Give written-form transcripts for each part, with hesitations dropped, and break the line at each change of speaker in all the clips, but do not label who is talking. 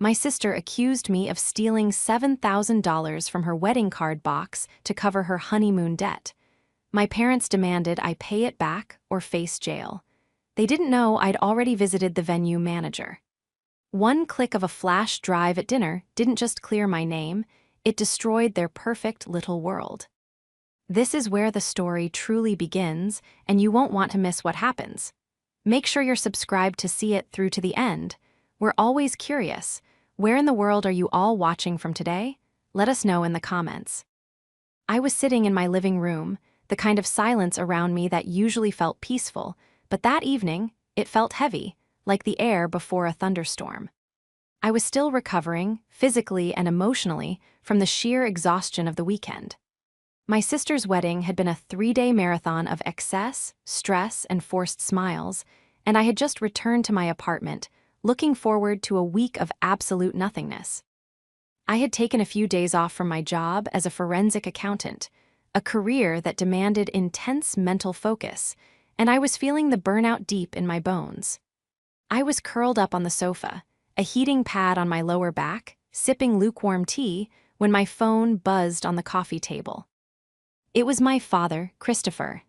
My sister accused me of stealing $7,000 from her wedding card box to cover her honeymoon debt. My parents demanded I pay it back or face jail. They didn't know I'd already visited the venue manager. One click of a flash drive at dinner didn't just clear my name, it destroyed their perfect little world. This is where the story truly begins, and you won't want to miss what happens. Make sure you're subscribed to see it through to the end. We're always curious. Where in the world are you all watching from today? Let us know in the comments. I was sitting in my living room, the kind of silence around me that usually felt peaceful, but that evening, it felt heavy, like the air before a thunderstorm. I was still recovering, physically and emotionally, from the sheer exhaustion of the weekend. My sister's wedding had been a 3-day marathon of excess, stress, and forced smiles, and I had just returned to my apartment, looking forward to a week of absolute nothingness. I had taken a few days off from my job as a forensic accountant, a career that demanded intense mental focus, and I was feeling the burnout deep in my bones. I was curled up on the sofa, a heating pad on my lower back, sipping lukewarm tea, when my phone buzzed on the coffee table. It was my father, Christopher.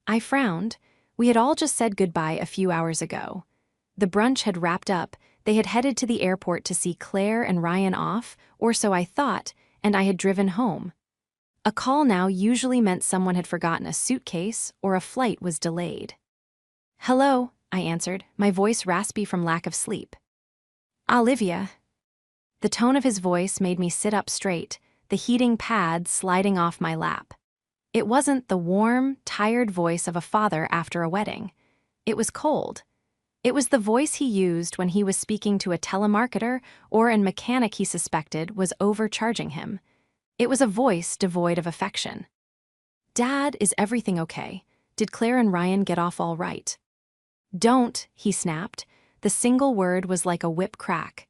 I frowned. We had all just said goodbye a few hours ago. The brunch had wrapped up, they had headed to the airport to see Claire and Ryan off, or so I thought, and I had driven home. A call now usually meant someone had forgotten a suitcase or a flight was delayed. "Hello," I answered, my voice raspy from lack of sleep. "Olivia." The tone of his voice made me sit up straight, the heating pad sliding off my lap. It wasn't the warm, tired voice of a father after a wedding. It was cold. It was the voice he used when he was speaking to a telemarketer or a mechanic he suspected was overcharging him. It was a voice devoid of affection. "Dad, is everything okay? Did Claire and Ryan get off all right?" "Don't," he snapped. The single word was like a whip crack.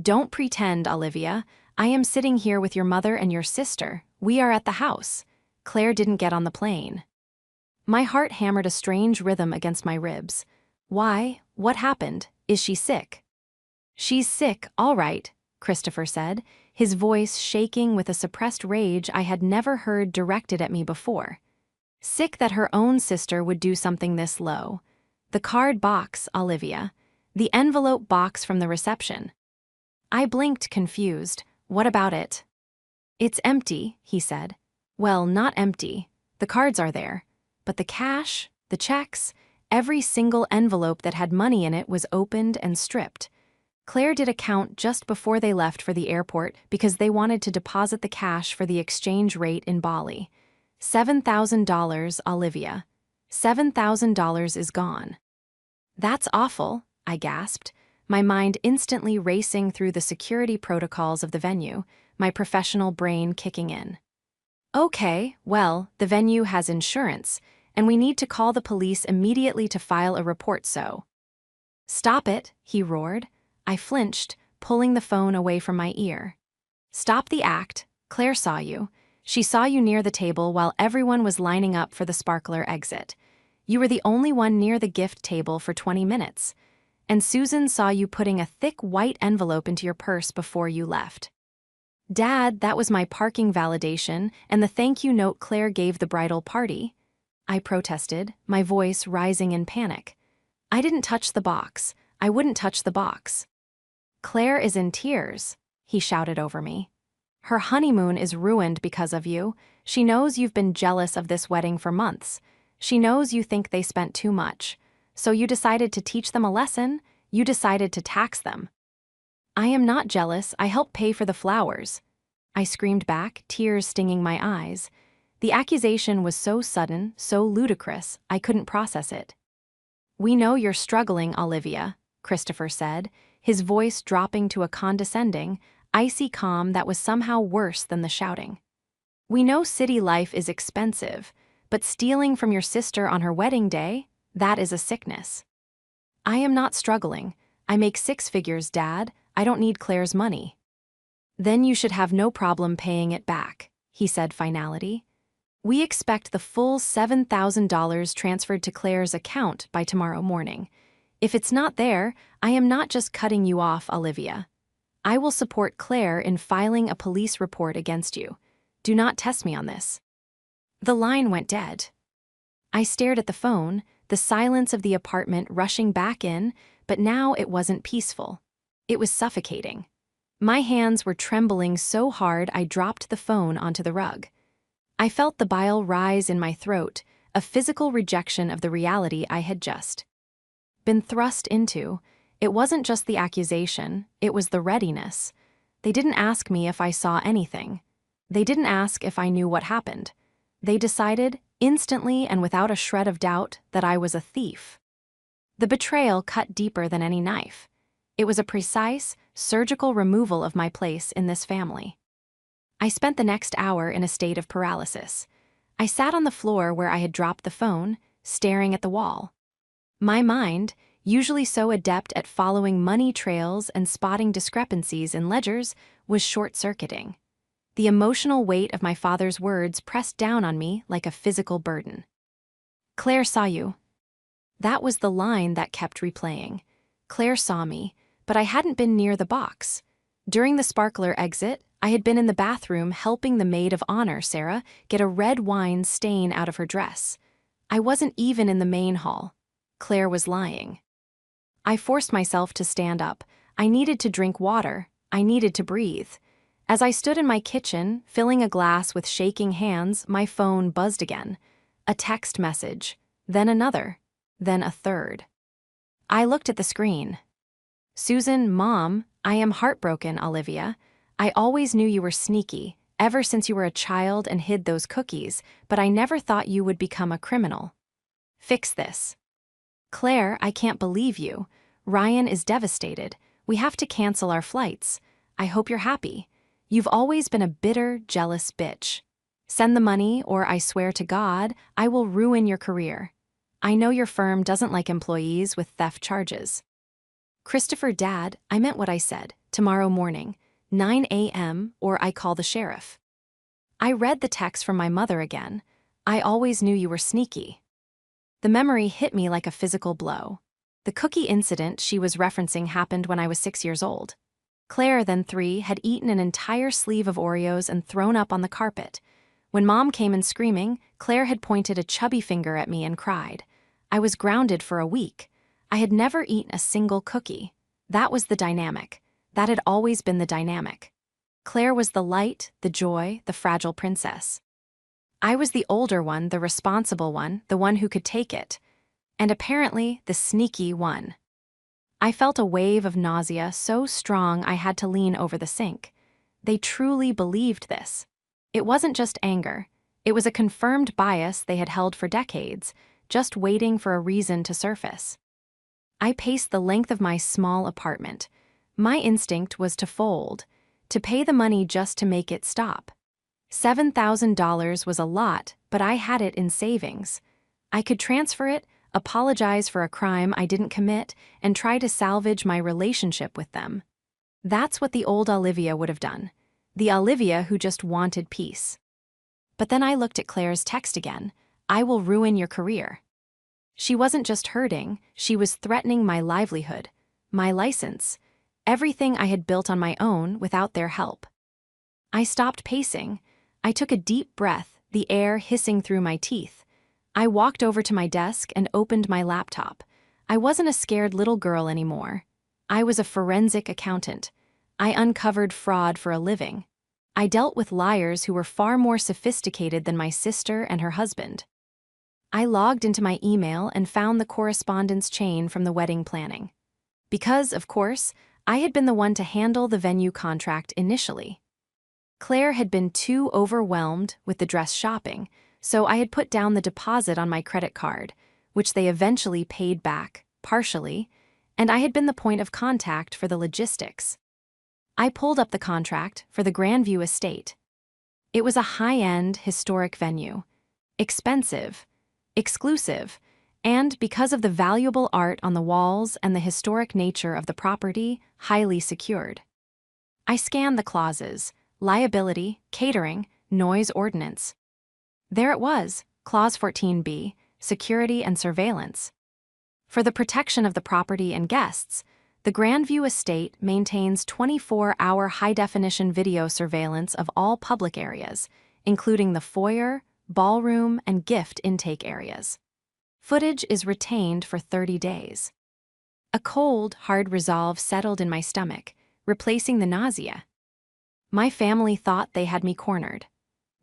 "Don't pretend, Olivia. I am sitting here with your mother and your sister. We are at the house. Claire didn't get on the plane." My heart hammered a strange rhythm against my ribs. "Why? What happened? Is she sick?" "She's sick, all right," Christopher said, his voice shaking with a suppressed rage I had never heard directed at me before. Sick that her own sister would do something this low. "The card box, Olivia. The envelope box from the reception." I blinked, confused. "What about it?" "It's empty," he said. "Well, not empty. The cards are there. But the cash, the checks, every single envelope that had money in it was opened and stripped. Claire did a count just before they left for the airport because they wanted to deposit the cash for the exchange rate in Bali. $7,000, Olivia. $7,000 is gone." "That's awful," I gasped, my mind instantly racing through the security protocols of the venue, my professional brain kicking in. "Okay, well, the venue has insurance, and we need to call the police immediately to file a report so." "Stop it," he roared. I flinched, pulling the phone away from my ear. "Stop the act. Claire saw you. She saw you near the table while everyone was lining up for the sparkler exit. You were the only one near the gift table for 20 minutes. And Susan saw you putting a thick white envelope into your purse before you left." "Dad, that was my parking validation and the thank you note Claire gave the bridal party," I protested, my voice rising in panic. "I didn't touch the box. I wouldn't touch the box." "Claire is in tears," he shouted over me. "Her honeymoon is ruined because of you. She knows you've been jealous of this wedding for months. She knows you think they spent too much. So you decided to teach them a lesson. You decided to tax them." "I am not jealous. I helped pay for the flowers," I screamed back, tears stinging my eyes. The accusation was so sudden, so ludicrous, I couldn't process it. "We know you're struggling, Olivia," Christopher said, his voice dropping to a condescending, icy calm that was somehow worse than the shouting. "We know city life is expensive, but stealing from your sister on her wedding day, that is a sickness." "I am not struggling. I make 6 figures, Dad. I don't need Claire's money." "Then you should have no problem paying it back," he said finality. "We expect the full $7,000 transferred to Claire's account by tomorrow morning. If it's not there, I am not just cutting you off, Olivia. I will support Claire in filing a police report against you. Do not test me on this." The line went dead. I stared at the phone, the silence of the apartment rushing back in, but now it wasn't peaceful. It was suffocating. My hands were trembling so hard I dropped the phone onto the rug. I felt the bile rise in my throat, a physical rejection of the reality I had just been thrust into. It wasn't just the accusation, it was the readiness. They didn't ask me if I saw anything. They didn't ask if I knew what happened. They decided, instantly and without a shred of doubt, that I was a thief. The betrayal cut deeper than any knife. It was a precise, surgical removal of my place in this family. I spent the next hour in a state of paralysis. I sat on the floor where I had dropped the phone, staring at the wall. My mind, usually so adept at following money trails and spotting discrepancies in ledgers, was short-circuiting. The emotional weight of my father's words pressed down on me like a physical burden. "Claire saw you." That was the line that kept replaying. Claire saw me, but I hadn't been near the box. During the sparkler exit, I had been in the bathroom helping the maid of honor, Sarah, get a red wine stain out of her dress. I wasn't even in the main hall. Claire was lying. I forced myself to stand up. I needed to drink water. I needed to breathe. As I stood in my kitchen, filling a glass with shaking hands, my phone buzzed again. A text message, then another, then a third. I looked at the screen. "Susan, Mom, I am heartbroken, Olivia. I always knew you were sneaky, ever since you were a child and hid those cookies, but I never thought you would become a criminal. Fix this. Claire, I can't believe you. Ryan is devastated. We have to cancel our flights. I hope you're happy. You've always been a bitter, jealous bitch. Send the money, or I swear to God, I will ruin your career. I know your firm doesn't like employees with theft charges. Christopher, Dad, I meant what I said. Tomorrow morning, 9 a.m., or I call the sheriff." I read the text from my mother again. "I always knew you were sneaky." The memory hit me like a physical blow. The cookie incident she was referencing happened when I was 6 years old. Claire, then 3, had eaten an entire sleeve of Oreos and thrown up on the carpet. When Mom came in screaming, Claire had pointed a chubby finger at me and cried. I was grounded for a week. I had never eaten a single cookie. That was the dynamic. That had always been the dynamic. Claire was the light, the joy, the fragile princess. I was the older one, the responsible one, the one who could take it. And apparently, the sneaky one. I felt a wave of nausea so strong I had to lean over the sink. They truly believed this. It wasn't just anger. It was a confirmed bias they had held for decades, just waiting for a reason to surface. I paced the length of my small apartment. My instinct was to fold, to pay the money just to make it stop. $7,000 was a lot, but I had it in savings. I could transfer it, apologize for a crime I didn't commit, and try to salvage my relationship with them. That's what the old Olivia would have done. The Olivia who just wanted peace. But then I looked at Claire's text again. "I will ruin your career." She wasn't just hurting, she was threatening my livelihood, my license, everything I had built on my own without their help. I stopped pacing. I took a deep breath, the air hissing through my teeth. I walked over to my desk and opened my laptop. I wasn't a scared little girl anymore. I was a forensic accountant. I uncovered fraud for a living. I dealt with liars who were far more sophisticated than my sister and her husband. I logged into my email and found the correspondence chain from the wedding planning. Because, of course, I had been the one to handle the venue contract initially. Claire had been too overwhelmed with the dress shopping, so I had put down the deposit on my credit card, which they eventually paid back, partially, and I had been the point of contact for the logistics. I pulled up the contract for the Grandview estate. It was a high-end, historic venue. Expensive, exclusive, and because of the valuable art on the walls and the historic nature of the property, highly secured. I scanned the clauses: liability, catering, noise ordinance. There it was, Clause 14B, security and surveillance. For the protection of the property and guests, The Grandview estate maintains 24-hour high-definition video surveillance of all public areas, including the foyer, ballroom, and gift intake areas. Footage is retained for 30 days. A cold, hard resolve settled in my stomach, replacing the nausea. My family thought they had me cornered.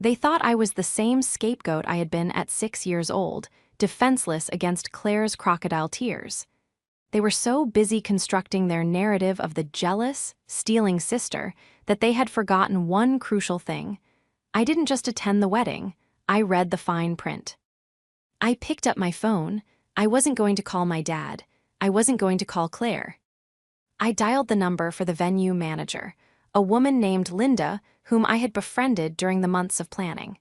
They thought I was the same scapegoat I had been at 6 years old, defenseless against Claire's crocodile tears. They were so busy constructing their narrative of the jealous, stealing sister that they had forgotten one crucial thing. I didn't just attend the wedding, I read the fine print. I picked up my phone. I wasn't going to call my dad. I wasn't going to call Claire. I dialed the number for the venue manager, a woman named Linda, whom I had befriended during the months of planning.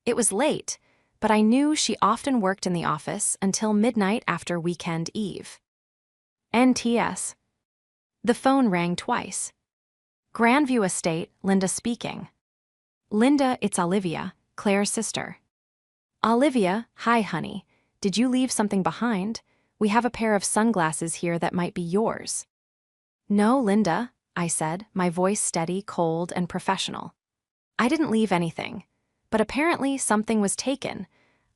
It was late, but I knew she often worked in the office until midnight after weekend eve. NTS. The phone rang twice. Grandview Estate, Linda speaking. Linda, it's Olivia, Claire's sister. Olivia, hi honey. Did you leave something behind? We have a pair of sunglasses here that might be yours. No, Linda, I said, my voice steady, cold, and professional. I didn't leave anything, but apparently something was taken.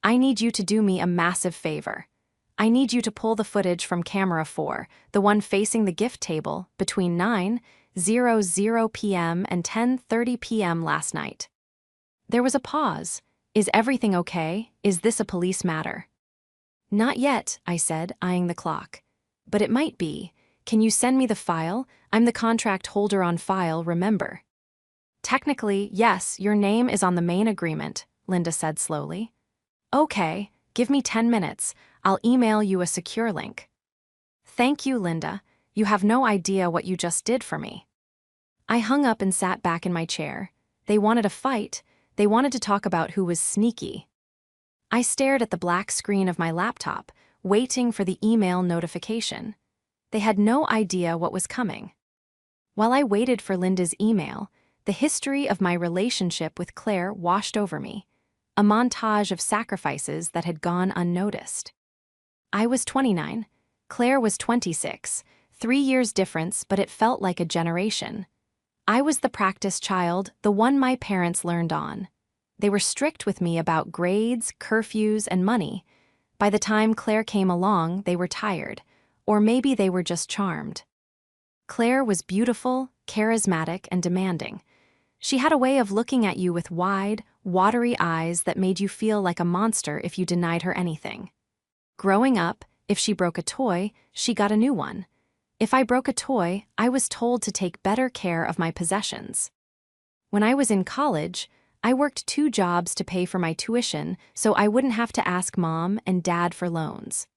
I need you to do me a massive favor. I need you to pull the footage from camera 4, the one facing the gift table, between 9:00 p.m. and 10:30 p.m. last night. There was a pause. Is everything okay? Is this a police matter? Not yet, I said, eyeing the clock. But it might be. Can you send me the file? I'm the contract holder on file, remember? Technically, yes, your name is on the main agreement, Linda said slowly. Okay, give me 10 minutes. I'll email you a secure link. Thank you, Linda. You have no idea what you just did for me. I hung up and sat back in my chair. They wanted a fight. They wanted to talk about who was sneaky. I stared at the black screen of my laptop, waiting for the email notification. They had no idea what was coming. While I waited for Linda's email, the history of my relationship with Claire washed over me, a montage of sacrifices that had gone unnoticed. I was 29. Claire was 26, 3 years difference, but it felt like a generation. I was the practice child, the one my parents learned on. They were strict with me about grades, curfews, and money. By the time Claire came along, they were tired, or maybe they were just charmed. Claire was beautiful, charismatic, and demanding. She had a way of looking at you with wide, watery eyes that made you feel like a monster if you denied her anything. Growing up, if she broke a toy, she got a new one. If I broke a toy, I was told to take better care of my possessions. When I was in college, I worked 2 jobs to pay for my tuition so I wouldn't have to ask Mom and Dad for loans.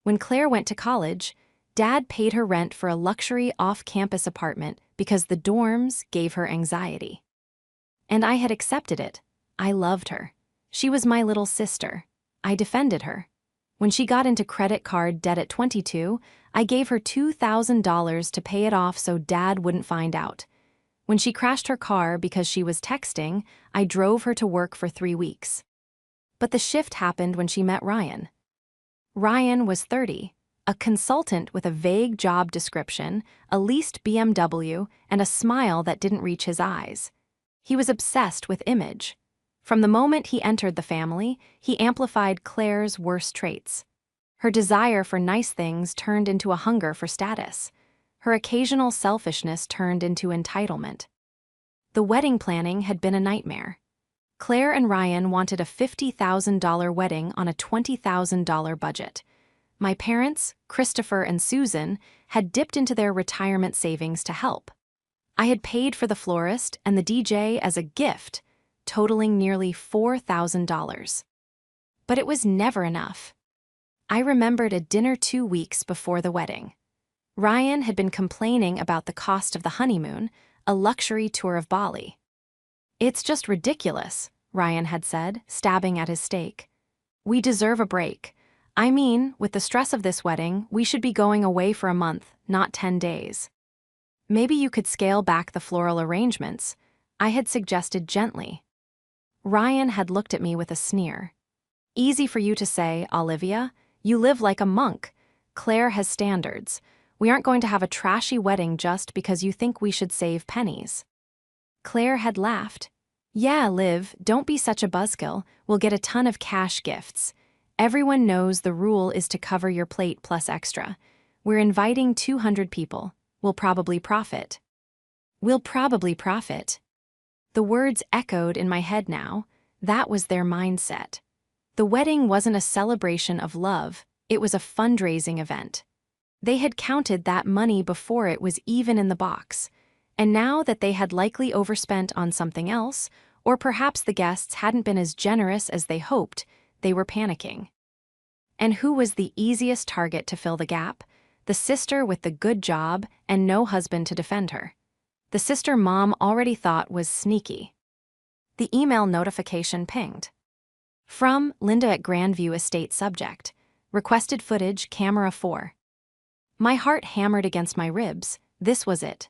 When Claire went to college, Dad paid her rent for a luxury off-campus apartment because the dorms gave her anxiety. And I had accepted it. I loved her. She was my little sister. I defended her. When she got into credit card debt at 22, I gave her $2,000 to pay it off so Dad wouldn't find out. When she crashed her car because she was texting, I drove her to work for 3 weeks. But the shift happened when she met Ryan. Ryan was 30, a consultant with a vague job description, a leased BMW, and a smile that didn't reach his eyes. He was obsessed with image. From the moment he entered the family, he amplified Claire's worst traits. Her desire for nice things turned into a hunger for status. Her occasional selfishness turned into entitlement. The wedding planning had been a nightmare. Claire and Ryan wanted a $50,000 wedding on a $20,000 budget. My parents, Christopher and Susan, had dipped into their retirement savings to help. I had paid for the florist and the DJ as a gift, totaling nearly $4,000. But it was never enough. I remembered a dinner 2 weeks before the wedding. Ryan had been complaining about the cost of the honeymoon, a luxury tour of Bali. It's just ridiculous, Ryan had said, stabbing at his steak. We deserve a break. I mean, with the stress of this wedding, we should be going away for a month, not 10 days. Maybe you could scale back the floral arrangements, I had suggested gently. Ryan had looked at me with a sneer. Easy for you to say, Olivia. You live like a monk. Claire has standards. We aren't going to have a trashy wedding just because you think we should save pennies." Claire had laughed. "Yeah, Liv, don't be such a buzzkill. We'll get a ton of cash gifts. Everyone knows the rule is to cover your plate plus extra. We're inviting 200 people. We'll probably profit." We'll probably profit. The words echoed in my head now. That was their mindset. The wedding wasn't a celebration of love, it was a fundraising event. They had counted that money before it was even in the box, and now that they had likely overspent on something else, or perhaps the guests hadn't been as generous as they hoped, they were panicking. And who was the easiest target to fill the gap? The sister with the good job and no husband to defend her. The sister Mom already thought was sneaky. The email notification pinged. From Linda at Grandview Estate subject. Requested footage, camera 4. My heart hammered against my ribs. This was it.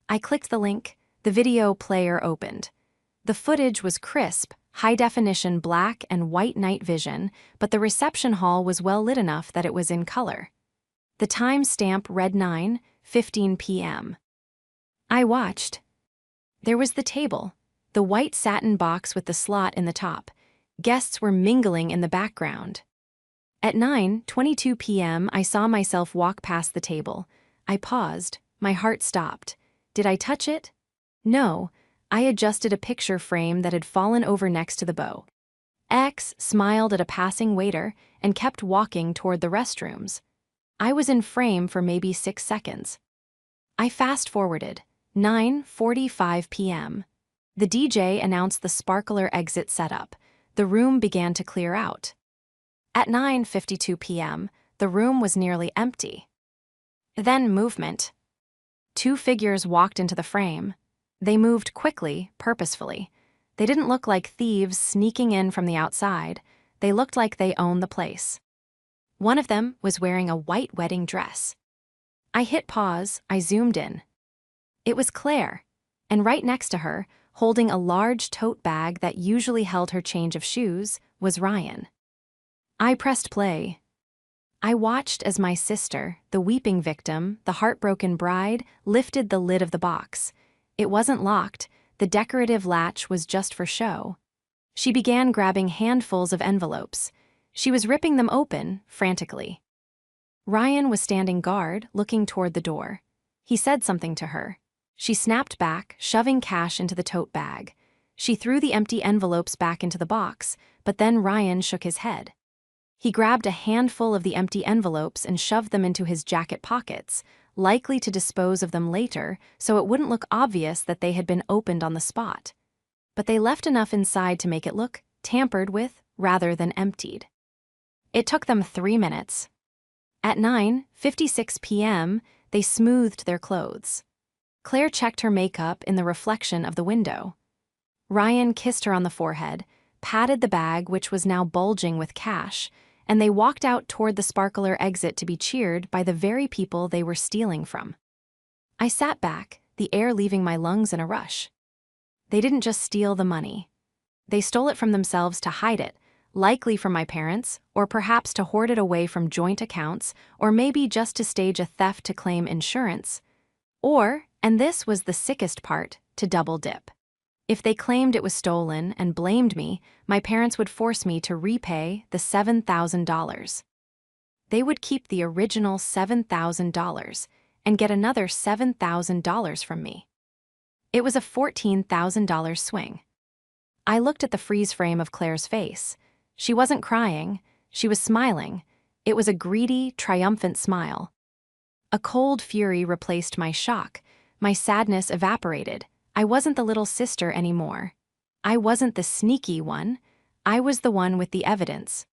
I clicked the link. The video player opened. The footage was crisp, high-definition black and white night vision, but the reception hall was well lit enough that it was in color. The time stamp read 9:15 p.m. I watched. There was the table, the white satin box with the slot in the top. Guests were mingling in the background. At 9:22 p.m., I saw myself walk past the table. I paused. My heart stopped. Did I touch it? No. I adjusted a picture frame that had fallen over next to the bow. X smiled at a passing waiter and kept walking toward the restrooms. I was in frame for maybe 6 seconds. I fast-forwarded. 9:45 p.m. The DJ announced the sparkler exit setup. The room began to clear out. At 9:52 p.m., the room was nearly empty. Then movement. 2 figures walked into the frame. They moved quickly, purposefully. They didn't look like thieves sneaking in from the outside. They looked like they owned the place. One of them was wearing a white wedding dress. I hit pause. I zoomed in. It was Claire, and right next to her, holding a large tote bag that usually held her change of shoes, was Ryan. I pressed play. I watched as my sister, the weeping victim, the heartbroken bride, lifted the lid of the box. It wasn't locked. The decorative latch was just for show. She began grabbing handfuls of envelopes. She was ripping them open, frantically. Ryan was standing guard, looking toward the door. He said something to her. She snapped back, shoving cash into the tote bag. She threw the empty envelopes back into the box, but then Ryan shook his head. He grabbed a handful of the empty envelopes and shoved them into his jacket pockets, likely to dispose of them later so it wouldn't look obvious that they had been opened on the spot. But they left enough inside to make it look tampered with rather than emptied. It took them 3 minutes. At 9:56 p.m., they smoothed their clothes. Claire checked her makeup in the reflection of the window. Ryan kissed her on the forehead, patted the bag which was now bulging with cash, and they walked out toward the sparkler exit to be cheered by the very people they were stealing from. I sat back, the air leaving my lungs in a rush. They didn't just steal the money. They stole it from themselves to hide it, likely from my parents, or perhaps to hoard it away from joint accounts, or maybe just to stage a theft to claim insurance. Or, and this was the sickest part, to double dip. If they claimed it was stolen and blamed me, my parents would force me to repay the $7,000. They would keep the original $7,000 and get another $7,000 from me. It was a $14,000 swing. I looked at the freeze frame of Claire's face. She wasn't crying, she was smiling. It was a greedy, triumphant smile. A cold fury replaced my shock. My sadness evaporated. I wasn't the little sister anymore. I wasn't the sneaky one. I was the one with the evidence.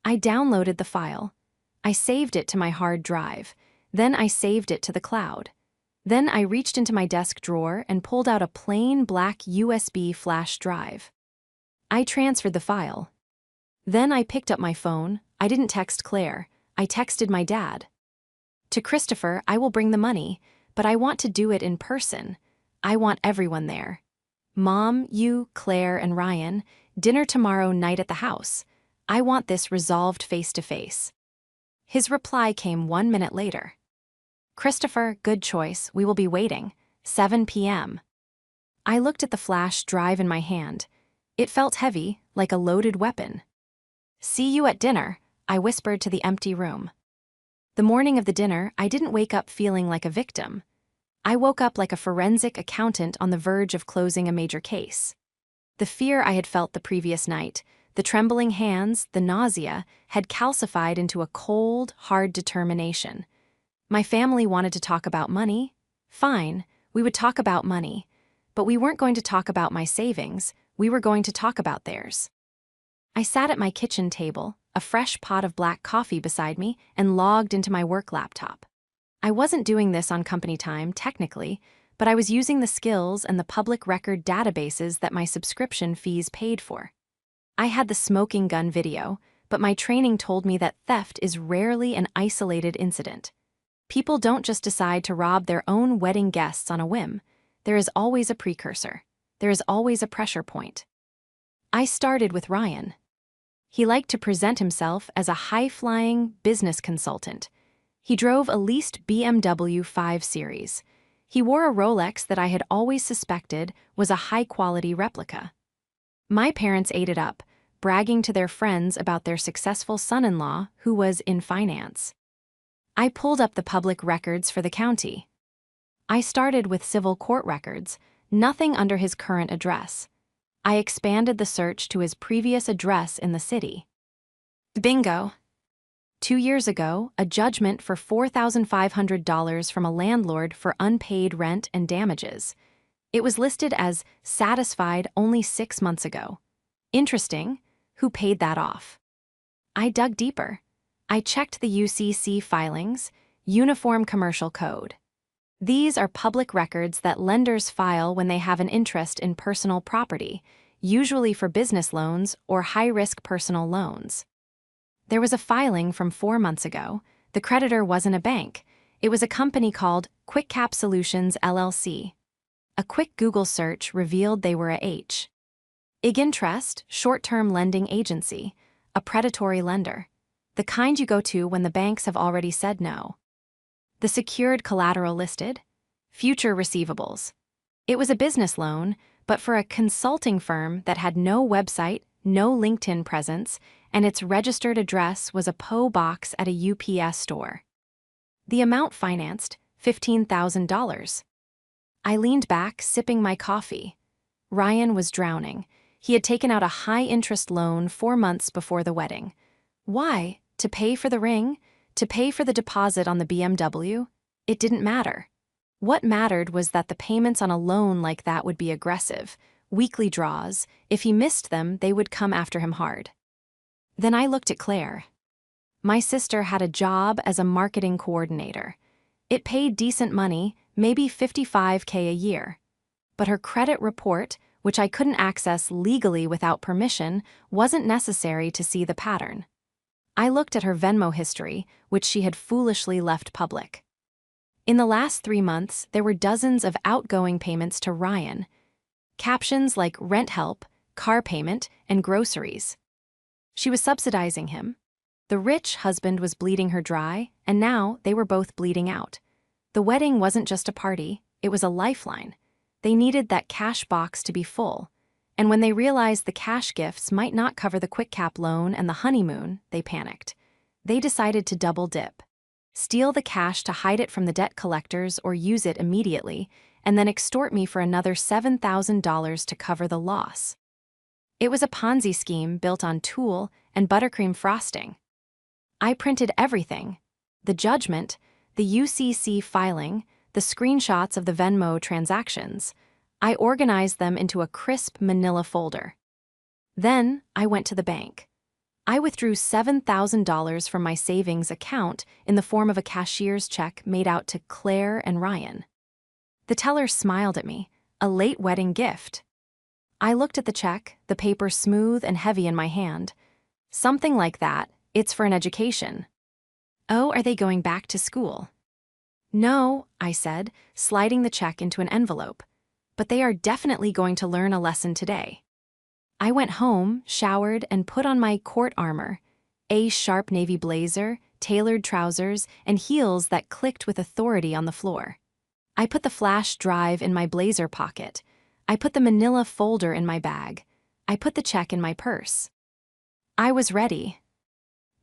I downloaded the file. I saved it to my hard drive. Then I saved it to the cloud. Then I reached into my desk drawer and pulled out a plain black USB flash drive. I transferred the file. Then I picked up my phone. I didn't text Claire. I texted my dad. To Christopher, I will bring the money, but I want to do it in person. I want everyone there. Mom, you, Claire, and Ryan, dinner tomorrow night at the house. I want this resolved face-to-face. His reply came 1 minute later. "Christopher, good choice, we will be waiting. 7 p.m. I looked at the flash drive in my hand. It felt heavy, like a loaded weapon. "See you at dinner," I whispered to the empty room. The morning of the dinner, I didn't wake up feeling like a victim. I woke up like a forensic accountant on the verge of closing a major case. The fear I had felt the previous night, the trembling hands, the nausea, had calcified into a cold, hard determination. My family wanted to talk about money. Fine, we would talk about money. But we weren't going to talk about my savings, we were going to talk about theirs. I sat at my kitchen table, a fresh pot of black coffee beside me, and logged into my work laptop. I wasn't doing this on company time, technically, but I was using the skills and the public record databases that my subscription fees paid for. I had the smoking gun video, but my training told me that theft is rarely an isolated incident. People don't just decide to rob their own wedding guests on a whim. There is always a precursor. There is always a pressure point. I started with Ryan. He liked to present himself as a high-flying business consultant. He drove a leased BMW 5 Series. He wore a Rolex that I had always suspected was a high-quality replica. My parents ate it up, bragging to their friends about their successful son-in-law who was in finance. I pulled up the public records for the county. I started with civil court records, nothing under his current address. I expanded the search to his previous address in the city. Bingo! 2 years ago, a judgment for $4,500 from a landlord for unpaid rent and damages. It was listed as satisfied only 6 months ago. Interesting, who paid that off? I dug deeper. I checked the UCC filings, Uniform Commercial Code. These are public records that lenders file when they have an interest in personal property, usually for business loans or high-risk personal loans. There was a filing from 4 months ago. The creditor wasn't a bank. It was a company called QuickCap Solutions, LLC. A quick Google search revealed they were a IG Interest, short-term lending agency, a predatory lender. The kind you go to when the banks have already said no. The secured collateral listed? Future receivables. It was a business loan, but for a consulting firm that had no website, no LinkedIn presence, and its registered address was a P.O. box at a UPS store. The amount financed, $15,000. I leaned back, sipping my coffee. Ryan was drowning. He had taken out a high-interest loan 4 months before the wedding. Why? To pay for the ring? To pay for the deposit on the BMW? It didn't matter. What mattered was that the payments on a loan like that would be aggressive, weekly draws. If he missed them, they would come after him hard. Then I looked at Claire. My sister had a job as a marketing coordinator. It paid decent money, maybe $55K a year. But her credit report, which I couldn't access legally without permission, wasn't necessary to see the pattern. I looked at her Venmo history, which she had foolishly left public. In the last 3 months, there were dozens of outgoing payments to Ryan. Captions like rent help, car payment, and groceries. She was subsidizing him. The rich husband was bleeding her dry, and now they were both bleeding out. The wedding wasn't just a party, it was a lifeline. They needed that cash box to be full. And when they realized the cash gifts might not cover the QuickCap loan and the honeymoon, they panicked. They decided to double dip. Steal the cash to hide it from the debt collectors or use it immediately, and then extort me for another $7,000 to cover the loss. It was a Ponzi scheme built on tulle and buttercream frosting. I printed everything: the judgment, the UCC filing, the screenshots of the Venmo transactions. I organized them into a crisp manila folder. Then I went to the bank. I withdrew $7,000 from my savings account in the form of a cashier's check made out to Claire and Ryan. The teller smiled at me, a late wedding gift. I looked at the check, the paper smooth and heavy in my hand. Something like that, it's for an education. Oh, are they going back to school? No, I said, sliding the check into an envelope. But they are definitely going to learn a lesson today. I went home, showered, and put on my court armor, a sharp navy blazer, tailored trousers, and heels that clicked with authority on the floor. I put the flash drive in my blazer pocket. I put the manila folder in my bag. I put the check in my purse. I was ready.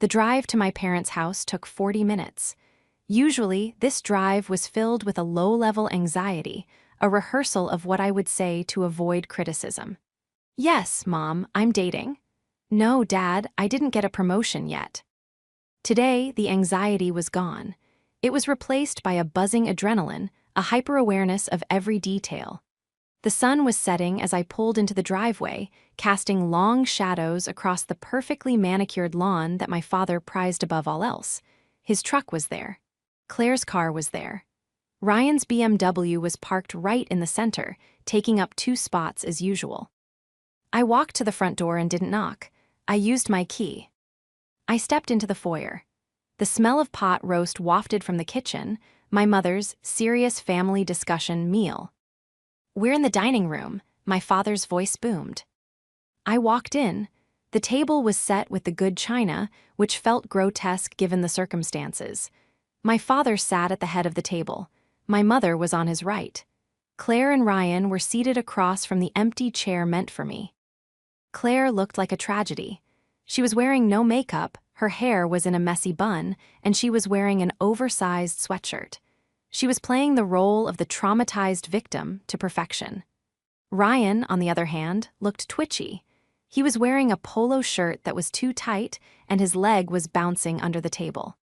The drive to my parents' house took 40 minutes. Usually, this drive was filled with a low-level anxiety, a rehearsal of what I would say to avoid criticism. Yes, Mom, I'm dating. No, Dad, I didn't get a promotion yet. Today, the anxiety was gone. It was replaced by a buzzing adrenaline, a hyper-awareness of every detail. The sun was setting as I pulled into the driveway, casting long shadows across the perfectly manicured lawn that my father prized above all else. His truck was there. Claire's car was there. Ryan's BMW was parked right in the center, taking up 2 spots as usual. I walked to the front door and didn't knock. I used my key. I stepped into the foyer. The smell of pot roast wafted from the kitchen, my mother's serious family discussion meal. "We're in the dining room," my father's voice boomed. I walked in. The table was set with the good china, which felt grotesque given the circumstances. My father sat at the head of the table. My mother was on his right. Claire and Ryan were seated across from the empty chair meant for me. Claire looked like a tragedy. She was wearing no makeup, her hair was in a messy bun, and she was wearing an oversized sweatshirt. She was playing the role of the traumatized victim to perfection. Ryan, on the other hand, looked twitchy. He was wearing a polo shirt that was too tight, and his leg was bouncing under the table.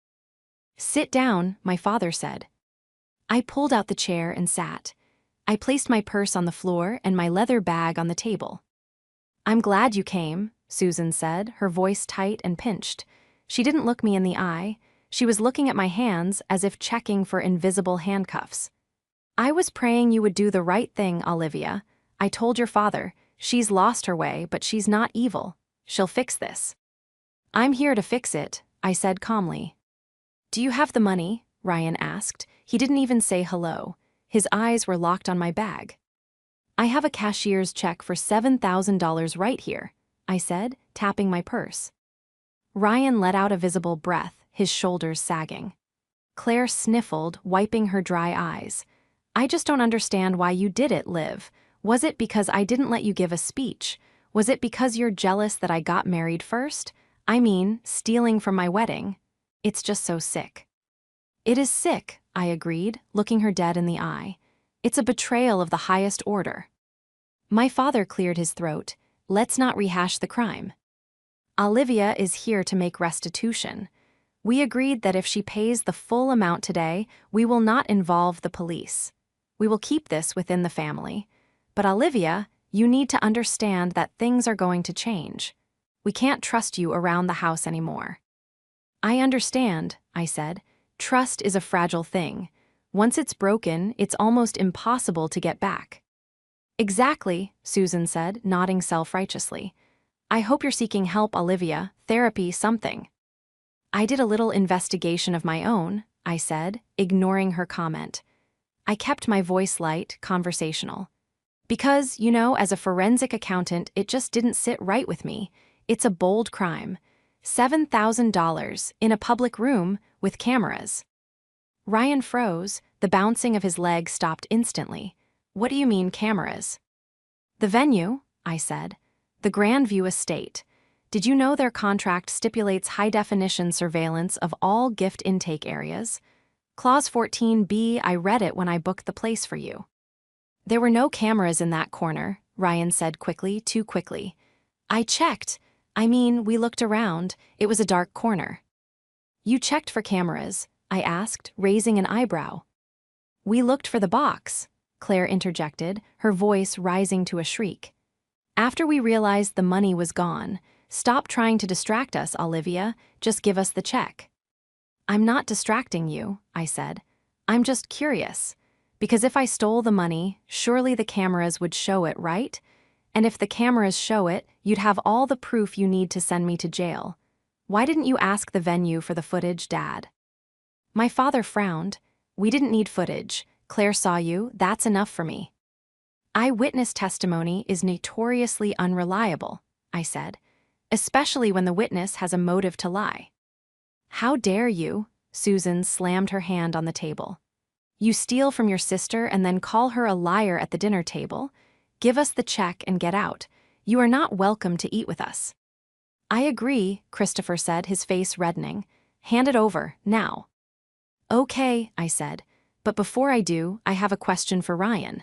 "Sit down," my father said. I pulled out the chair and sat. I placed my purse on the floor and my leather bag on the table. "I'm glad you came," Susan said, her voice tight and pinched. She didn't look me in the eye. She was looking at my hands as if checking for invisible handcuffs. "I was praying you would do the right thing, Olivia. I told your father, she's lost her way, but she's not evil. She'll fix this." "I'm here to fix it," I said calmly. "Do you have the money?" Ryan asked. He didn't even say hello. His eyes were locked on my bag. "I have a cashier's check for $7,000 right here," I said, tapping my purse. Ryan let out a visible breath, his shoulders sagging. Claire sniffled, wiping her dry eyes. "I just don't understand why you did it, Liv. Was it because I didn't let you give a speech? Was it because you're jealous that I got married first? I mean, stealing from my wedding. It's just so sick." "It is sick," I agreed, looking her dead in the eye. "It's a betrayal of the highest order." My father cleared his throat. "Let's not rehash the crime. Olivia is here to make restitution. We agreed that if she pays the full amount today, we will not involve the police. We will keep this within the family. But Olivia, you need to understand that things are going to change. We can't trust you around the house anymore." "I understand," I said. "Trust is a fragile thing. Once it's broken, it's almost impossible to get back." "Exactly," Susan said, nodding self-righteously. "I hope you're seeking help, Olivia, therapy, something." "I did a little investigation of my own," I said, ignoring her comment. I kept my voice light, conversational. "Because, you know, as a forensic accountant, it just didn't sit right with me. It's a bold crime. $7,000 in a public room with cameras." Ryan froze. The bouncing of his leg stopped instantly. "What do you mean, cameras?" "The venue," I said. "The Grandview Estate. Did you know their contract stipulates high-definition surveillance of all gift intake areas? Clause 14B, I read it when I booked the place for you." "There were no cameras in that corner," Ryan said quickly, too quickly. "I checked. I mean, we looked around. It was a dark corner." "You checked for cameras?" I asked, raising an eyebrow. "We looked for the box," Claire interjected, her voice rising to a shriek. "After we realized the money was gone. Stop trying to distract us, Olivia. Just give us the check." "I'm not distracting you," I said. "I'm just curious. Because if I stole the money, surely the cameras would show it, right? And if the cameras show it, you'd have all the proof you need to send me to jail. Why didn't you ask the venue for the footage, Dad?" My father frowned. "We didn't need footage. Claire saw you, that's enough for me." "Eyewitness testimony is notoriously unreliable," I said, "especially when the witness has a motive to lie." How dare you? Susan slammed her hand on the table. You steal from your sister and then call her a liar at the dinner table? Give us the check and get out. You are not welcome to eat with us. I agree, Christopher said, his face reddening. Hand it over, now. Okay, I said, but before I do, I have a question for Ryan.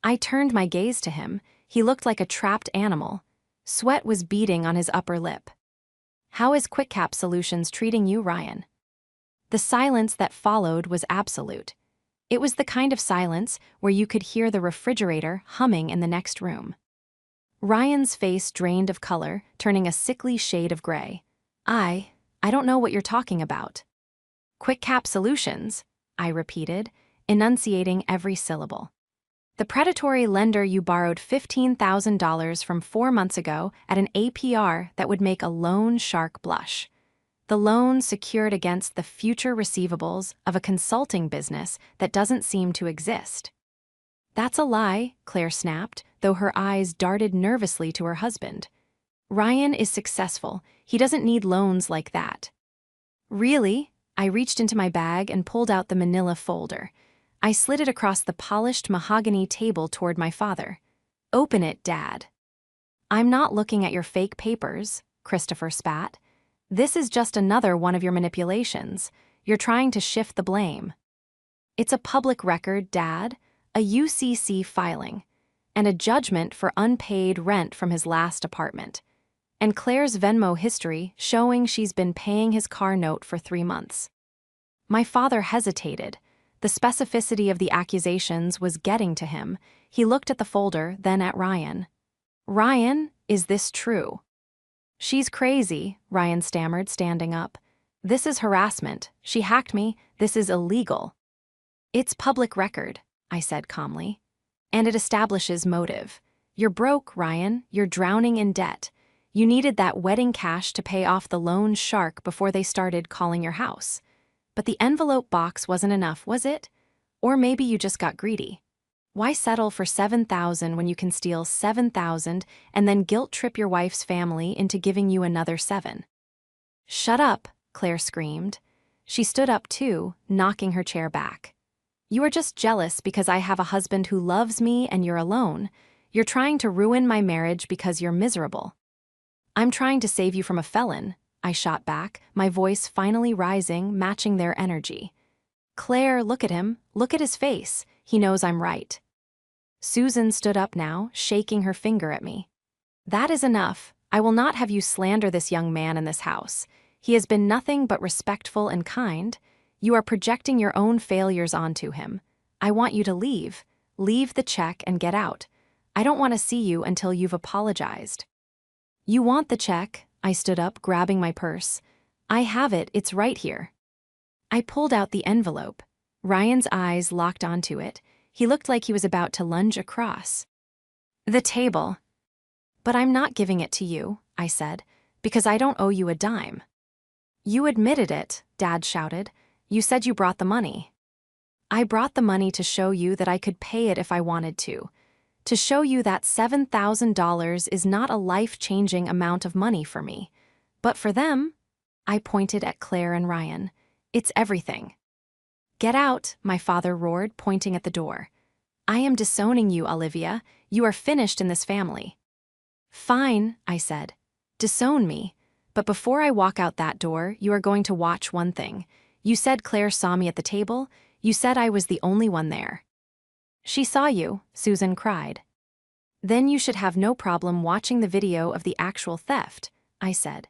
I turned my gaze to him. He looked like a trapped animal. Sweat was beading on his upper lip. How is QuickCap Solutions treating you, Ryan? The silence that followed was absolute. It was the kind of silence where you could hear the refrigerator humming in the next room. Ryan's face drained of color, turning a sickly shade of gray. I don't know what you're talking about. QuickCap Solutions, I repeated, enunciating every syllable. The predatory lender you borrowed $15,000 from 4 months ago at an APR that would make a loan shark blush. The loan secured against the future receivables of a consulting business that doesn't seem to exist. That's a lie, Claire snapped, though her eyes darted nervously to her husband. Ryan is successful. He doesn't need loans like that. Really? I reached into my bag and pulled out the manila folder. I slid it across the polished mahogany table toward my father. Open it, Dad. I'm not looking at your fake papers, Christopher spat. This is just another one of your manipulations. You're trying to shift the blame. It's a public record, Dad, a UCC filing, and a judgment for unpaid rent from his last apartment, and Claire's Venmo history showing she's been paying his car note for 3 months. My father hesitated. The specificity of the accusations was getting to him. He looked at the folder, then at Ryan. Ryan, is this true? She's crazy, Ryan stammered, standing up. This is harassment. She hacked me. This is illegal. It's public record, I said calmly. And it establishes motive. You're broke, Ryan. You're drowning in debt. You needed that wedding cash to pay off the loan shark before they started calling your house. But the envelope box wasn't enough, was it? Or maybe you just got greedy. Why settle for $7,000 when you can steal $7,000 and then guilt-trip your wife's family into giving you another $7,000? Shut up, Claire screamed. She stood up too, knocking her chair back. You are just jealous because I have a husband who loves me and you're alone. You're trying to ruin my marriage because you're miserable. I'm trying to save you from a felon, I shot back, my voice finally rising, matching their energy. Claire, look at him. Look at his face. He knows I'm right. Susan stood up now, shaking her finger at me. That is enough. I will not have you slander this young man in this house. He has been nothing but respectful and kind. You are projecting your own failures onto him. I want you to leave. Leave the check and get out. I don't want to see you until you've apologized. You want the check? I stood up, grabbing my purse. I have it, it's right here. I pulled out the envelope. Ryan's eyes locked onto it. He looked like he was about to lunge across the table. But I'm not giving it to you, I said, because I don't owe you a dime. You admitted it, Dad shouted. You said you brought the money. I brought the money to show you that I could pay it if I wanted to show you that $7,000 is not a life-changing amount of money for me. But for them, I pointed at Claire and Ryan, it's everything. Get out, my father roared, pointing at the door. I am disowning you, Olivia. You are finished in this family. Fine, I said. Disown me. But before I walk out that door, you are going to watch one thing. You said Claire saw me at the table. You said I was the only one there. She saw you, Susan cried. Then you should have no problem watching the video of the actual theft, I said.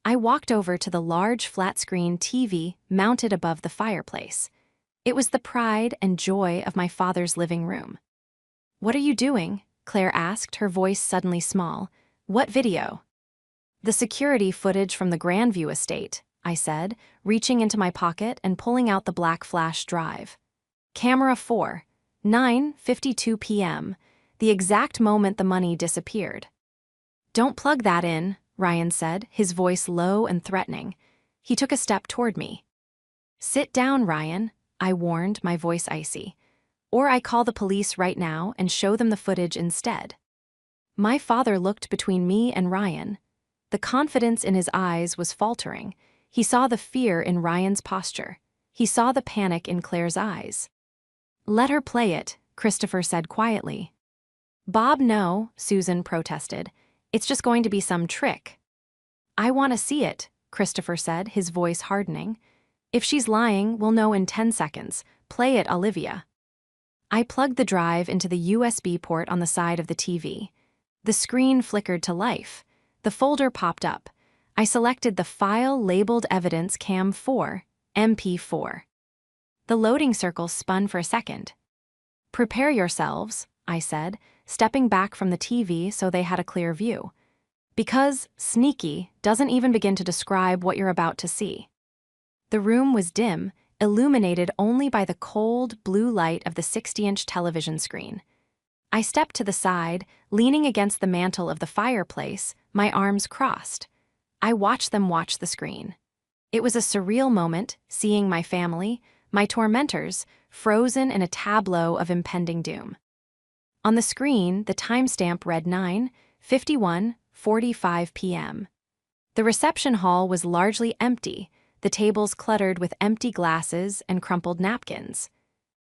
I walked over to the large flat-screen TV mounted above the fireplace. It was the pride and joy of my father's living room. What are you doing? Claire asked, her voice suddenly small. What video? The security footage from the Grandview estate, I said, reaching into my pocket and pulling out the black flash drive. Camera 4. 9:52 p.m., the exact moment the money disappeared. Don't plug that in, Ryan said, his voice low and threatening. He took a step toward me. Sit down, Ryan, I warned, my voice icy. Or I call the police right now and show them the footage instead. My father looked between me and Ryan. The confidence in his eyes was faltering. He saw the fear in Ryan's posture. He saw the panic in Claire's eyes. "Let her play it," Christopher said quietly. "Bob, no," Susan protested. "It's just going to be some trick." "I want to see it," Christopher said, his voice hardening. "If she's lying, we'll know in 10 seconds. Play it, Olivia." I plugged the drive into the USB port on the side of the TV. The screen flickered to life. The folder popped up. I selected the file labeled Evidence Cam 4, MP4. The loading circle spun for a second. "Prepare yourselves," I said, stepping back from the TV so they had a clear view. Because sneaky doesn't even begin to describe what you're about to see. The room was dim, illuminated only by the cold, blue light of the 60-inch television screen. I stepped to the side, leaning against the mantel of the fireplace, my arms crossed. I watched them watch the screen. It was a surreal moment, seeing my family, my tormentors, frozen in a tableau of impending doom. On the screen, the timestamp read 9:51:45 p.m. The reception hall was largely empty, the tables cluttered with empty glasses and crumpled napkins.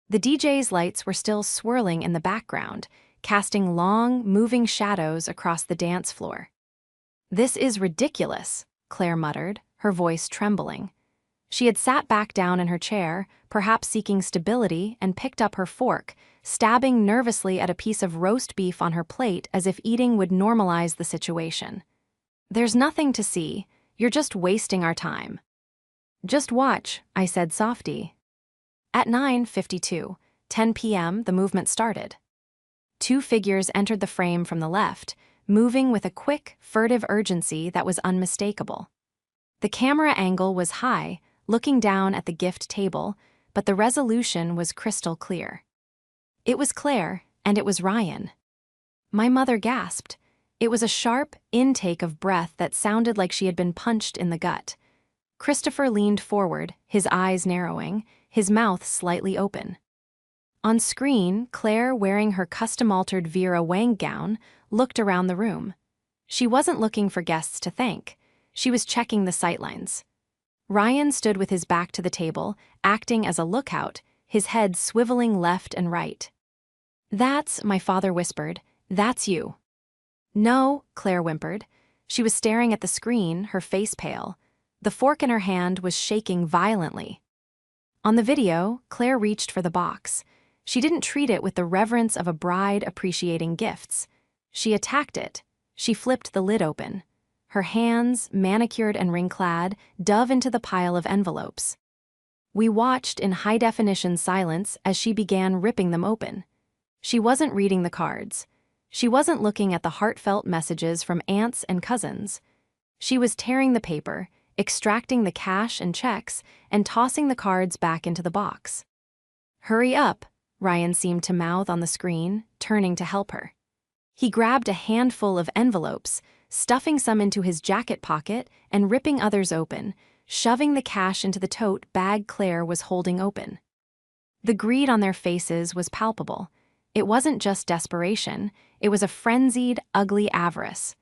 The DJ's lights were still swirling in the background, casting long, moving shadows across the dance floor. "This is ridiculous," Claire muttered, her voice trembling. She had sat back down in her chair, perhaps seeking stability, and picked up her fork, stabbing nervously at a piece of roast beef on her plate as if eating would normalize the situation. "There's nothing to see. You're just wasting our time." "Just watch," I said softly. At 9:52, 10 p.m., the movement started. Two figures entered the frame from the left, moving with a quick, furtive urgency that was unmistakable. The camera angle was high, looking down at the gift table, but the resolution was crystal clear. It was Claire, and it was Ryan. My mother gasped. It was a sharp intake of breath that sounded like she had been punched in the gut. Christopher leaned forward, his eyes narrowing, his mouth slightly open. On screen, Claire, wearing her custom-altered Vera Wang gown, looked around the room. She wasn't looking for guests to thank. She was checking the sightlines. Ryan stood with his back to the table, acting as a lookout, his head swiveling left and right. "That's," my father whispered, "that's you." "No," Claire whimpered. She was staring at the screen, her face pale. The fork in her hand was shaking violently. On the video, Claire reached for the box. She didn't treat it with the reverence of a bride appreciating gifts. She attacked it. She flipped the lid open. Her hands, manicured and ring-clad, dove into the pile of envelopes. We watched in high-definition silence as she began ripping them open. She wasn't reading the cards. She wasn't looking at the heartfelt messages from aunts and cousins. She was tearing the paper, extracting the cash and checks, and tossing the cards back into the box. "Hurry up," Ryan seemed to mouth on the screen, turning to help her. He grabbed a handful of envelopes, stuffing some into his jacket pocket and ripping others open, shoving the cash into the tote bag Claire was holding open. The greed on their faces was palpable. It wasn't just desperation, it was a frenzied, ugly avarice.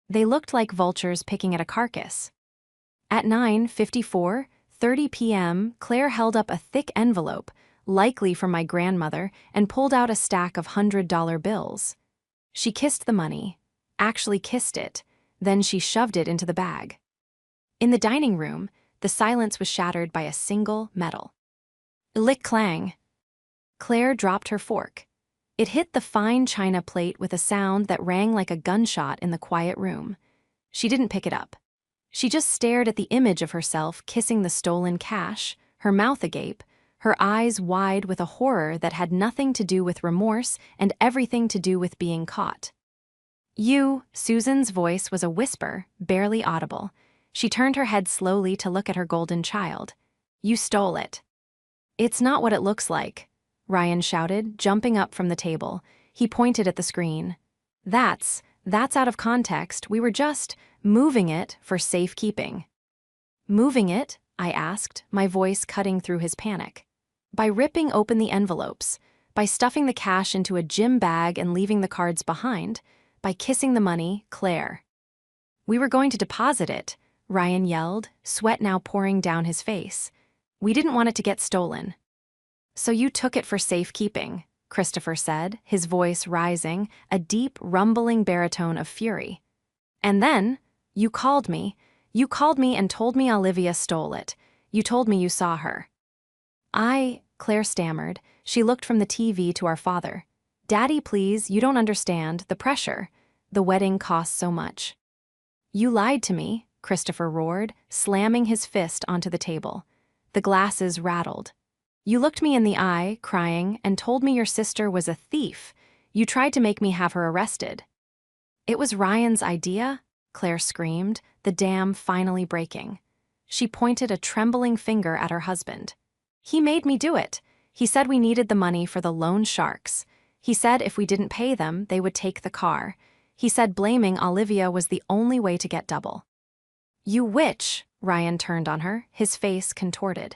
They looked like vultures picking at a carcass. At 9:54:30 p.m., Claire held up a thick envelope, likely from my grandmother, and pulled out a stack of $100 bills. She kissed the money, actually kissed it, then she shoved it into the bag. In the dining room, the silence was shattered by a single metal. Lick-clang. Claire dropped her fork. It hit the fine china plate with a sound that rang like a gunshot in the quiet room. She didn't pick it up. She just stared at the image of herself kissing the stolen cash, her mouth agape, her eyes wide with a horror that had nothing to do with remorse and everything to do with being caught. "You," Susan's voice was a whisper, barely audible. She turned her head slowly to look at her golden child. "You stole it." "It's not what it looks like," Ryan shouted, jumping up from the table. He pointed at the screen. That's out of context. We were just moving it for safekeeping." "Moving it?" I asked, my voice cutting through his panic. "By ripping open the envelopes, by stuffing the cash into a gym bag and leaving the cards behind, by kissing the money, Claire." "We were going to deposit it," Ryan yelled, sweat now pouring down his face. We didn't want it to get stolen. So you took it for safekeeping, Christopher said, his voice rising, a deep, rumbling baritone of fury. And then, you called me. You called me and told me Olivia stole it. You told me you saw her. Claire stammered. She looked from the TV to our father. Daddy, please, you don't understand, the pressure. The wedding costs so much. You lied to me, Christopher roared, slamming his fist onto the table. The glasses rattled. You looked me in the eye, crying, and told me your sister was a thief. You tried to make me have her arrested. It was Ryan's idea, Claire screamed, the dam finally breaking. She pointed a trembling finger at her husband. He made me do it. He said we needed the money for the loan sharks. He said if we didn't pay them, they would take the car. He said blaming Olivia was the only way to get double. You witch, Ryan turned on her, his face contorted.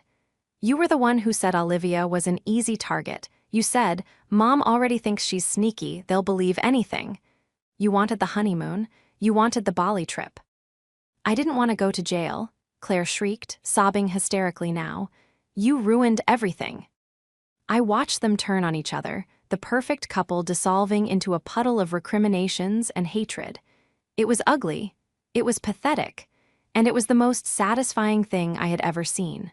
You were the one who said Olivia was an easy target. You said, Mom already thinks she's sneaky, they'll believe anything. You wanted the honeymoon. You wanted the Bali trip. I didn't want to go to jail, Claire shrieked, sobbing hysterically now. You ruined everything. I watched them turn on each other, the perfect couple dissolving into a puddle of recriminations and hatred. It was ugly, it was pathetic, and it was the most satisfying thing I had ever seen.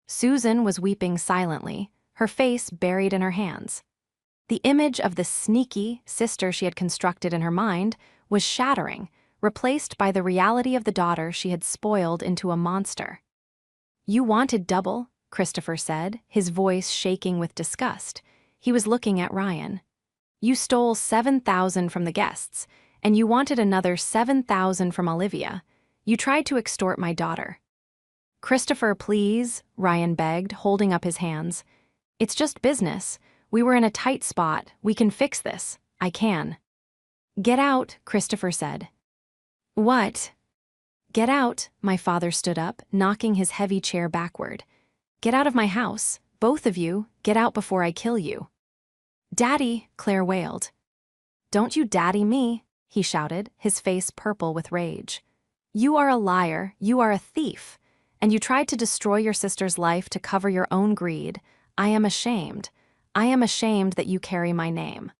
Susan was weeping silently, her face buried in her hands. The image of the sneaky sister she had constructed in her mind was shattering, replaced by the reality of the daughter she had spoiled into a monster. You wanted double, Christopher said, his voice shaking with disgust. He was looking at Ryan. You stole $7,000 from the guests, and you wanted another $7,000 from Olivia. You tried to extort my daughter. Christopher, please, Ryan begged, holding up his hands. It's just business. We were in a tight spot. We can fix this. I can. Get out, Christopher said. What? Get out, my father stood up, knocking his heavy chair backward. Get out of my house. Both of you, get out before I kill you. Daddy, Claire wailed. Don't you daddy me, he shouted, his face purple with rage. You are a liar, you are a thief, and you tried to destroy your sister's life to cover your own greed. I am ashamed. I am ashamed that you carry my name.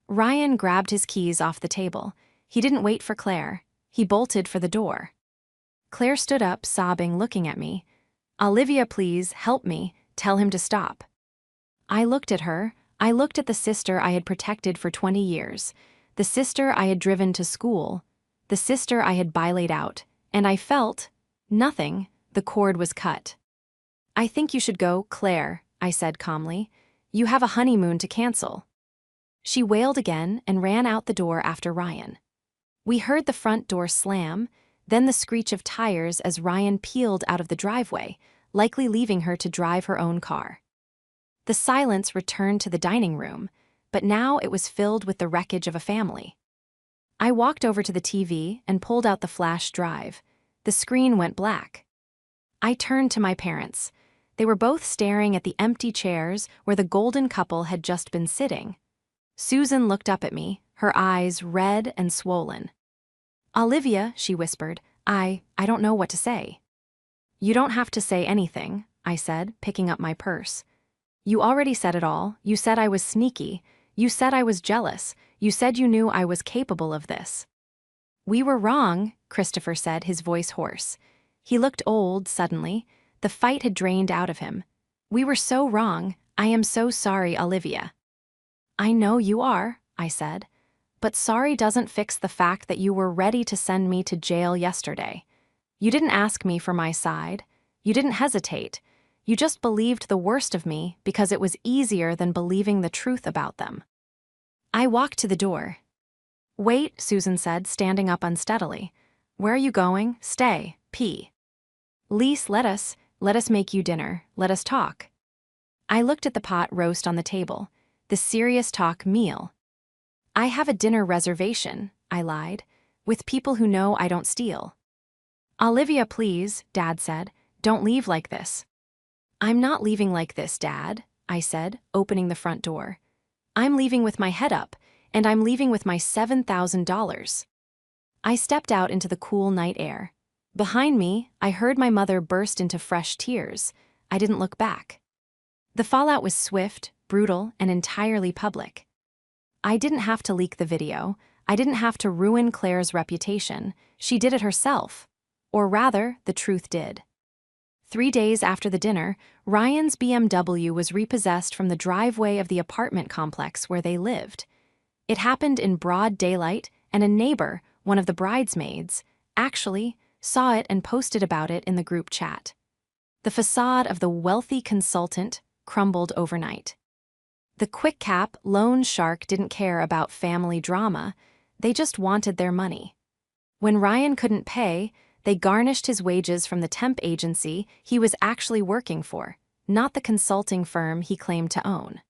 Ryan grabbed his keys off the table. He didn't wait for Claire. He bolted for the door. Claire stood up, sobbing, looking at me. Olivia, please, help me. Tell him to stop. I looked at her. I looked at the sister I had protected for 20 years, the sister I had driven to school, the sister I had bilayed out, and I felt nothing. The cord was cut. I think you should go, Claire, I said calmly. You have a honeymoon to cancel. She wailed again and ran out the door after Ryan. We heard the front door slam, then the screech of tires as Ryan peeled out of the driveway, likely leaving her to drive her own car. The silence returned to the dining room, but now it was filled with the wreckage of a family. I walked over to the TV and pulled out the flash drive. The screen went black. I turned to my parents. They were both staring at the empty chairs where the golden couple had just been sitting. Susan looked up at me, her eyes red and swollen. Olivia, she whispered, I don't know what to say. You don't have to say anything, I said, picking up my purse. You already said it all. You said I was sneaky. You said I was jealous. You said you knew I was capable of this. We were wrong, Christopher said, his voice hoarse. He looked old suddenly. The fight had drained out of him. We were so wrong. I am so sorry, Olivia. I know you are, I said. But sorry doesn't fix the fact that you were ready to send me to jail yesterday. You didn't ask me for my side. You didn't hesitate. You just believed the worst of me because it was easier than believing the truth about them. I walked to the door. Wait, Susan said, standing up unsteadily. Where are you going? Stay, P. Lise, let us make you dinner. Let us talk. I looked at the pot roast on the table, the serious talk meal. I have a dinner reservation, I lied, with people who know I don't steal. Olivia, please, Dad said, don't leave like this. I'm not leaving like this, Dad, I said, opening the front door. I'm leaving with my head up, and I'm leaving with my $7,000. I stepped out into the cool night air. Behind me, I heard my mother burst into fresh tears. I didn't look back. The fallout was swift, brutal, and entirely public. I didn't have to leak the video. I didn't have to ruin Claire's reputation. She did it herself. Or rather, the truth did. 3 days after the dinner, Ryan's BMW was repossessed from the driveway of the apartment complex where they lived. It happened in broad daylight, and a neighbor, one of the bridesmaids, actually saw it and posted about it in the group chat. The facade of the wealthy consultant crumbled overnight. The quick-cap loan shark didn't care about family drama. They just wanted their money. When Ryan couldn't pay, they garnished his wages from the temp agency he was actually working for, not the consulting firm he claimed to own.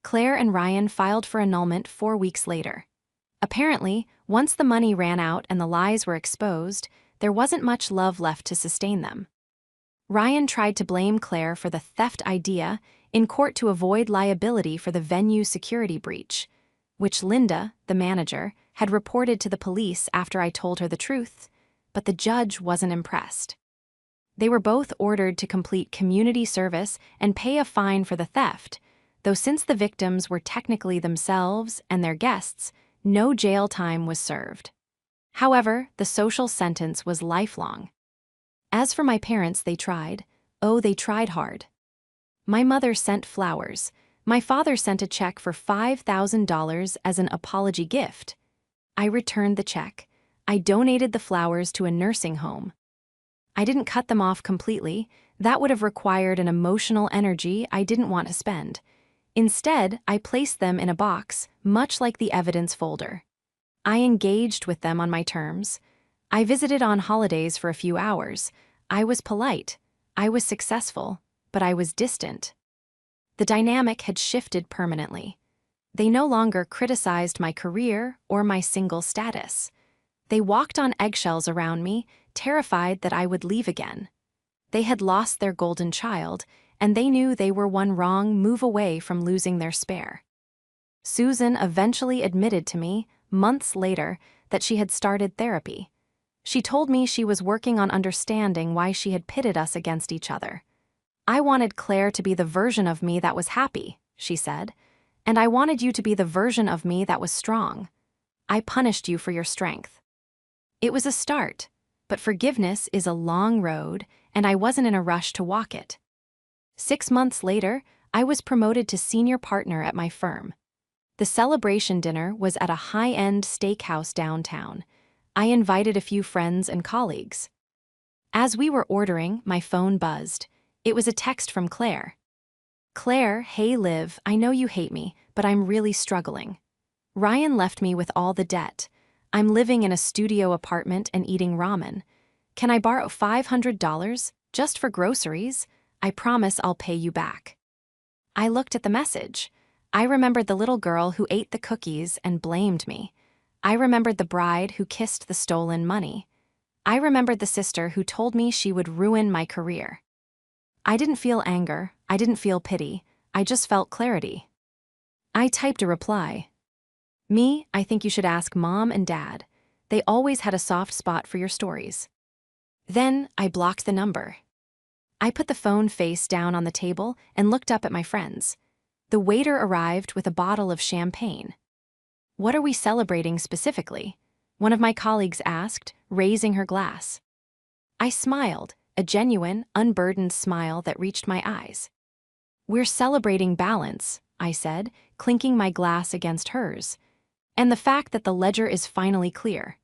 Claire and Ryan filed for annulment 4 weeks later. Apparently, once the money ran out and the lies were exposed, there wasn't much love left to sustain them. Ryan tried to blame Claire for the theft idea in court to avoid liability for the venue security breach, which Linda, the manager, had reported to the police after I told her the truth, but the judge wasn't impressed. They were both ordered to complete community service and pay a fine for the theft, though since the victims were technically themselves and their guests, no jail time was served. However, the social sentence was lifelong. As for my parents, they tried. Oh, they tried hard. My mother sent flowers. My father sent a check for $5,000 as an apology gift. I returned the check. I donated the flowers to a nursing home. I didn't cut them off completely. That would have required an emotional energy I didn't want to spend. Instead, I placed them in a box, much like the evidence folder. I engaged with them on my terms. I visited on holidays for a few hours. I was polite. I was successful, but I was distant. The dynamic had shifted permanently. They no longer criticized my career or my single status. They walked on eggshells around me, terrified that I would leave again. They had lost their golden child, and they knew they were one wrong move away from losing their spare. Susan eventually admitted to me, months later, that she had started therapy. She told me she was working on understanding why she had pitted us against each other. I wanted Claire to be the version of me that was happy, she said, and I wanted you to be the version of me that was strong. I punished you for your strength. It was a start, but forgiveness is a long road, and I wasn't in a rush to walk it. 6 months later, I was promoted to senior partner at my firm. The celebration dinner was at a high-end steakhouse downtown. I invited a few friends and colleagues. As we were ordering, my phone buzzed. It was a text from Claire. Claire, hey Liv, I know you hate me, but I'm really struggling. Ryan left me with all the debt. I'm living in a studio apartment and eating ramen. Can I borrow $500 just for groceries? I promise I'll pay you back. I looked at the message. I remembered the little girl who ate the cookies and blamed me. I remembered the bride who kissed the stolen money. I remembered the sister who told me she would ruin my career. I didn't feel anger. I didn't feel pity. I just felt clarity. I typed a reply. Me, I think you should ask Mom and Dad. They always had a soft spot for your stories. Then I blocked the number. I put the phone face down on the table and looked up at my friends. The waiter arrived with a bottle of champagne. What are we celebrating specifically? One of my colleagues asked, raising her glass. I smiled, a genuine, unburdened smile that reached my eyes. We're celebrating balance, I said, clinking my glass against hers. And the fact that the ledger is finally clear.